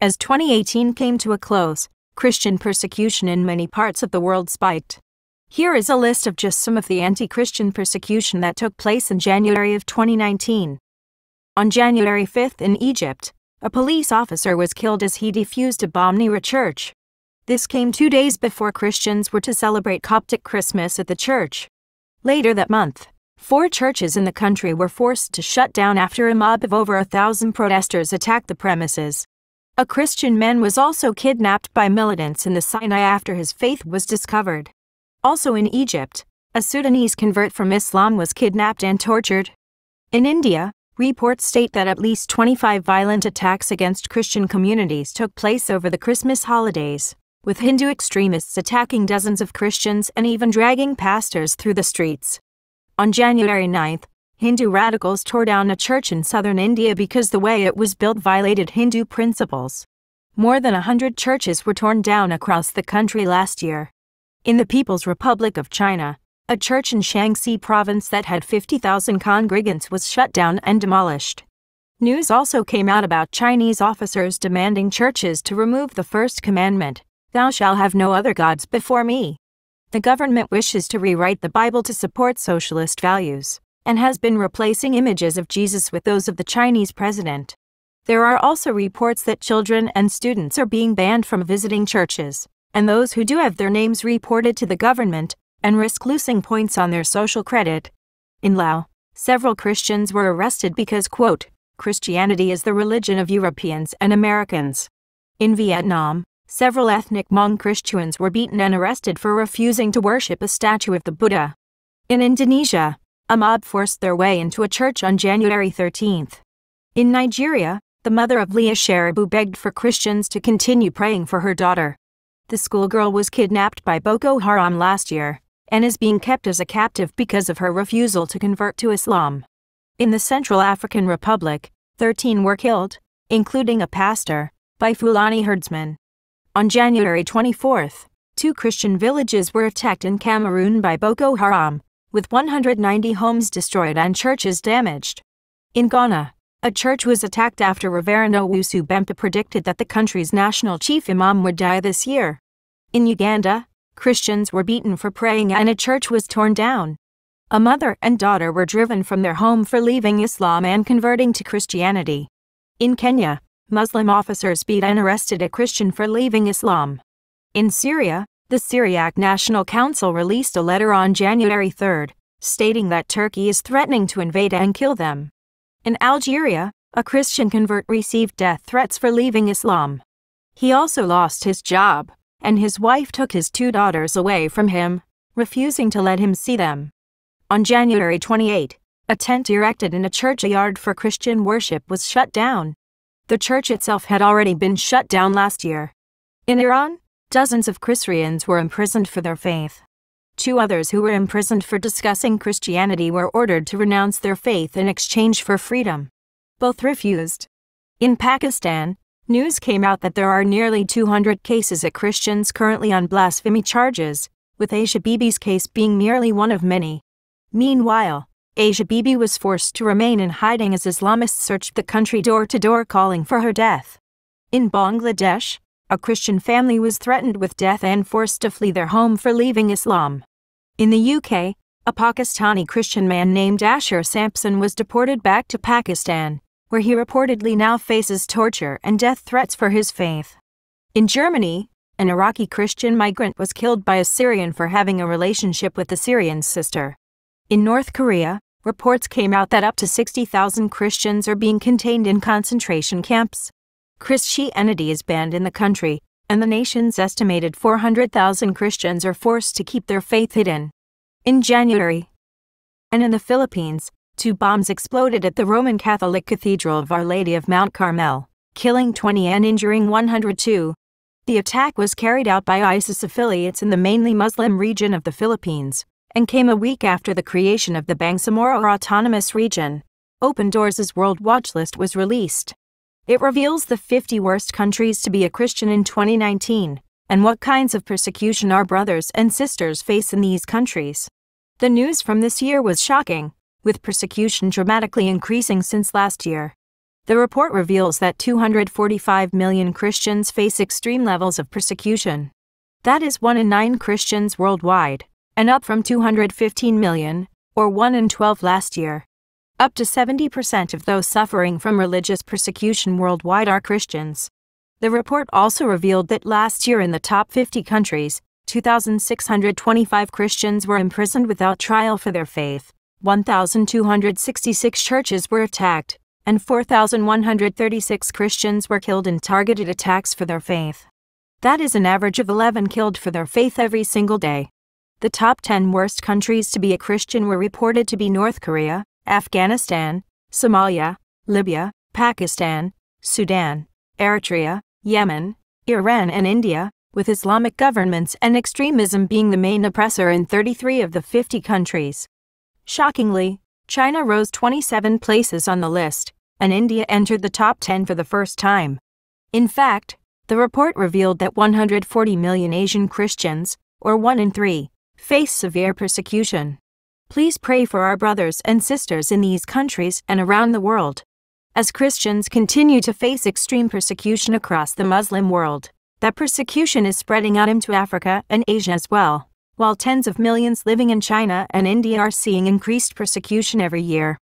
As 2018 came to a close, Christian persecution in many parts of the world spiked. Here is a list of just some of the anti-Christian persecution that took place in January of 2019. On January 5th in Egypt, a police officer was killed as he defused a bomb near a church. This came 2 days before Christians were to celebrate Coptic Christmas at the church. Later that month, 4 churches in the country were forced to shut down after a mob of over 1,000 protesters attacked the premises. A Christian man was also kidnapped by militants in the Sinai after his faith was discovered. Also in Egypt, a Sudanese convert from Islam was kidnapped and tortured. In India, reports state that at least 25 violent attacks against Christian communities took place over the Christmas holidays, with Hindu extremists attacking dozens of Christians and even dragging pastors through the streets. On January 9th, Hindu radicals tore down a church in southern India because the way it was built violated Hindu principles. More than 100 churches were torn down across the country last year. In the People's Republic of China, a church in Shaanxi province that had 50,000 congregants was shut down and demolished. News also came out about Chinese officers demanding churches to remove the first commandment, "Thou shalt have no other gods before me." The government wishes to rewrite the Bible to support socialist values, and has been replacing images of Jesus with those of the Chinese president. There are also reports that children and students are being banned from visiting churches, and those who do have their names reported to the government, and risk losing points on their social credit. In Laos, several Christians were arrested because, quote, "Christianity is the religion of Europeans and Americans." In Vietnam, several ethnic Hmong Christians were beaten and arrested for refusing to worship a statue of the Buddha. In Indonesia, a mob forced their way into a church on January 13th. In Nigeria, the mother of Leah Sharibu begged for Christians to continue praying for her daughter. The schoolgirl was kidnapped by Boko Haram last year, and is being kept as a captive because of her refusal to convert to Islam. In the Central African Republic, 13 were killed, including a pastor, by Fulani herdsmen. On January 24th, 2 Christian villages were attacked in Cameroon by Boko Haram, with 190 homes destroyed and churches damaged. In Ghana, a church was attacked after Reverend Owusu Bempah predicted that the country's national chief imam would die this year. In Uganda, Christians were beaten for praying and a church was torn down. A mother and daughter were driven from their home for leaving Islam and converting to Christianity. In Kenya, Muslim officers beat and arrested a Christian for leaving Islam. In Syria, the Syriac National Council released a letter on January 3rd, stating that Turkey is threatening to invade and kill them. In Algeria, a Christian convert received death threats for leaving Islam. He also lost his job, and his wife took his 2 daughters away from him, refusing to let him see them. On January 28, a tent erected in a churchyard for Christian worship was shut down. The church itself had already been shut down last year. In Iran, dozens of Christians were imprisoned for their faith. 2 others who were imprisoned for discussing Christianity were ordered to renounce their faith in exchange for freedom. Both refused. In Pakistan, news came out that there are nearly 200 cases of Christians currently on blasphemy charges, with Asia Bibi's case being merely one of many. Meanwhile, Asia Bibi was forced to remain in hiding as Islamists searched the country door to door calling for her death. In Bangladesh, a Christian family was threatened with death and forced to flee their home for leaving Islam. In the UK, a Pakistani Christian man named Asher Sampson was deported back to Pakistan, where he reportedly now faces torture and death threats for his faith. In Germany, an Iraqi Christian migrant was killed by a Syrian for having a relationship with the Syrian's sister. In North Korea, reports came out that up to 60,000 Christians are being contained in concentration camps. Christianity is banned in the country, and the nation's estimated 400,000 Christians are forced to keep their faith hidden. In January, and in the Philippines, 2 bombs exploded at the Roman Catholic Cathedral of Our Lady of Mount Carmel, killing 20 and injuring 102. The attack was carried out by ISIS affiliates in the mainly Muslim region of the Philippines, and came a week after the creation of the Bangsamoro Autonomous Region. Open Doors' World Watch List was released. It reveals the 50 worst countries to be a Christian in 2019, and what kinds of persecution our brothers and sisters face in these countries. The news from this year was shocking, with persecution dramatically increasing since last year. The report reveals that 245 million Christians face extreme levels of persecution. That is 1 in 9 Christians worldwide, and up from 215 million, or 1 in 12 last year. Up to 70% of those suffering from religious persecution worldwide are Christians. The report also revealed that last year in the top 50 countries, 2,625 Christians were imprisoned without trial for their faith, 1,266 churches were attacked, and 4,136 Christians were killed in targeted attacks for their faith. That is an average of 11 killed for their faith every single day. The top 10 worst countries to be a Christian were reported to be North Korea, Afghanistan, Somalia, Libya, Pakistan, Sudan, Eritrea, Yemen, Iran and India, with Islamic governments and extremism being the main oppressor in 33 of the 50 countries. Shockingly, China rose 27 places on the list, and India entered the top 10 for the first time. In fact, the report revealed that 140 million Asian Christians, or 1 in 3, face severe persecution. Please pray for our brothers and sisters in these countries and around the world. As Christians continue to face extreme persecution across the Muslim world, that persecution is spreading out into Africa and Asia as well, while tens of millions living in China and India are seeing increased persecution every year.